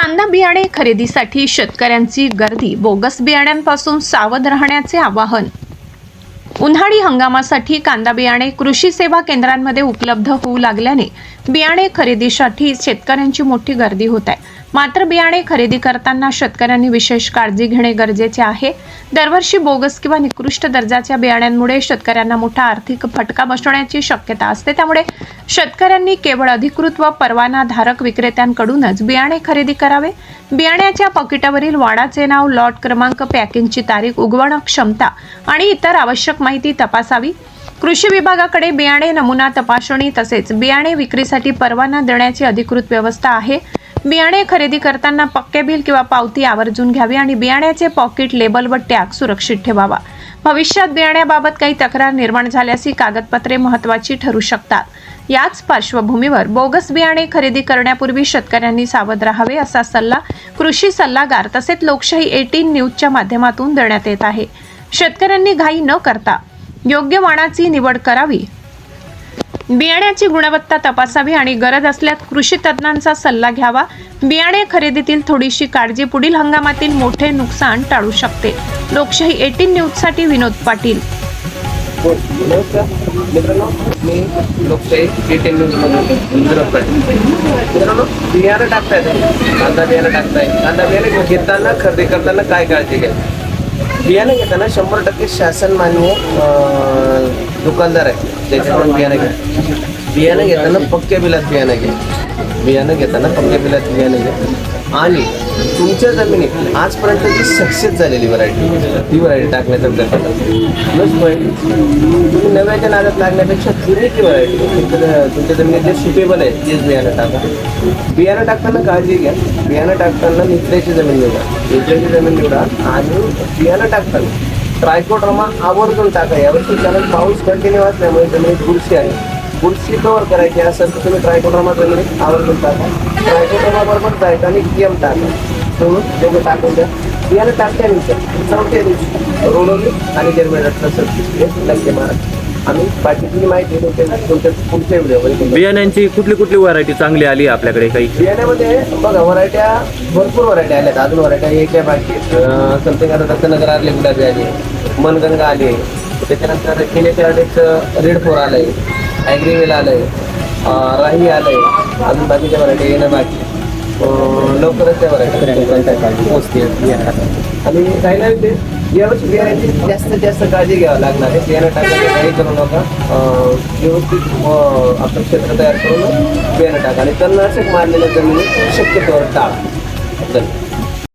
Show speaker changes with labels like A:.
A: कांदा बियाणे खरेदीसाठी शेतकऱ्यांची गर्दी, बोगस बियाण्यांपासून सावध राहण्याचे आवाहन। उन्हाळी हंगामासाठी कांदा बियाणे कृषी सेवा केंद्रांमध्ये उपलब्ध होऊ लागल्याने बियाणे खरेदीसाठी शेतकऱ्यांची मोठी गर्दी होत आहे। मात्र बियाणे खरेदी करताना शेतकऱ्यांनी विशेष काळजी घेणे गरजेचे आहे। दरवर्षी बोगस किंवा निकृष्ट दर्जाच्या बियाण्यांमुळे शेतकऱ्यांना मोठा आर्थिक फटका बसण्याची शक्यता असते। त्यामुळे शेतकऱ्यांनी केवळ अधिकृत व परवानाधारक विक्रेत्यांकडूनच बियाणे खरेदी करावे। बियाण्याच्या पाकिटावरील वाणाचे नाव, लॉट क्रमांक, पॅकिंगची तारीख, उगवण क्षमता आणि इतर आवश्यक माहिती तपासावी। कृषी विभागाकडे बियाणे नमुना तपासणी तसेच बियाणे विक्रीसाठी परवाना देण्याची अधिकृत व्यवस्था आहे। बियाणे खरेदी करताना पक्के बिल किंवा पावती आवर्जून घ्यावी आणि बियाण्याचे पॉकेट, लेबल व टॅग सुरक्षित ठेवावा। भविष्यात बियाण्याबाबत काही तक्रार निर्माण झाल्यास ही कागदपत्रे महत्त्वाची ठरू शकतात। याच पार्श्वभूमीवर बोगस बियाणे खरेदी करण्यापूर्वी शेतकऱ्यांनी सावध राहावे असा सल्ला कृषी सल्लागार तसेच लोकशाही 18 न्यूजच्या माध्यमातून देण्यात येत आहे। शेतकऱ्यांनी घाई न करता योग्य वाणाची निवड करावी, बियाण्याची गुणवत्ता तपासावी आणि गरज असल्यास कृषी तज्ञांचा सल्ला घ्यावा। बियाणे खरेदीतील थोडीशी काळजी पुढील हंगामातील मोठे नुकसान टाळू शकते। लोकशाही 18 न्यूजसाठी विनोद पाटील।
B: नमस्कार मित्रांनो, मी लोकशाही 18 न्यूजमधून विनोद पाटील। मित्रांनो, बियाणं टाकतायत, कांदा बियाणं टाकताय, कांदा बियाणं घेताना खरेदी करताना काय काळजी घ्या? बियाणं घेताना 100% शासन मान्य दुकानदार आहे त्याच्याकडून बियाणं घ्या। बियाणं घेताना पक्क्या बिलात बियाणं घ्या। बियाणं घेताना पक्क्या बिलात बियाणं घ्या आणि तुमच्या जमिनीत आजपर्यंत जी सक्सेस झालेली व्हरायटी ती व्हरायटी टाकण्याचा प्रयत्न करा। प्लस पॉईंट, तुम्ही नव्याच्या नादात लागण्यापेक्षा जुनी ती व्हरायटी तुमच्या जमिनीत जे सुटेबल आहे तेच बियाणं टाका। बियाणं टाकताना काळजी घ्या। बियाणं टाकताना निचऱ्याची जमीन निवडा, निचऱ्याची जमीन निवडा आणि बियाणं टाकताना ट्रायकोडर्मा आवर्जून टाका। यावर्षी कारण पाऊस कंटिन्यू असल्यामुळे जमिनीत बुरशी आहे, बुरशी कव्हर करायची असेल तर तुम्ही ट्रायकोडर्मा जमिनीत आवर्जून टाका। ट्रायकोडर्मा बरोबर टायटॅनिक एम टाका, तेवढं टाकून द्या। बियाणं टाकल्यानंतर 4थ्या दिवशी रोलवली आणि जर्मिनेटला नक्की मारा। आम्ही बाकीची माहिती तुमच्या पुढच्या व्हिडिओमध्ये।
C: बियाण्यांची कुठली व्हरायटी चांगली आली आपल्याकडे? काही
B: बियाण्यामध्ये बघा, व्हरायट्या भरपूर व्हरायटी आल्यात, अजून व्हरायट्या यायच्या बाकी। समथिंग आता दत्तनगर आले, गुलाबी आले, मनगंगा आले, त्याच्यानंतर केलेचं रेड 4 आलंय, ॲग्रीवेल आलंय, राही आलंय, अजून बाकीच्या व्हरायटी येणं बाकी। लवकरच त्या व्हरायटी पोचतील आणि राहिला ते यावर्षी बियाण्याची जास्तीत जास्त काळजी घ्यावी लागणार आहे। बियाणं टाकायला काही करू नका, व्यवस्थित आपण क्षेत्र तयार करून बियाणं टाका आणि तणनाशक मारलेल्या जमिनीत शक्यतोवर टाळा।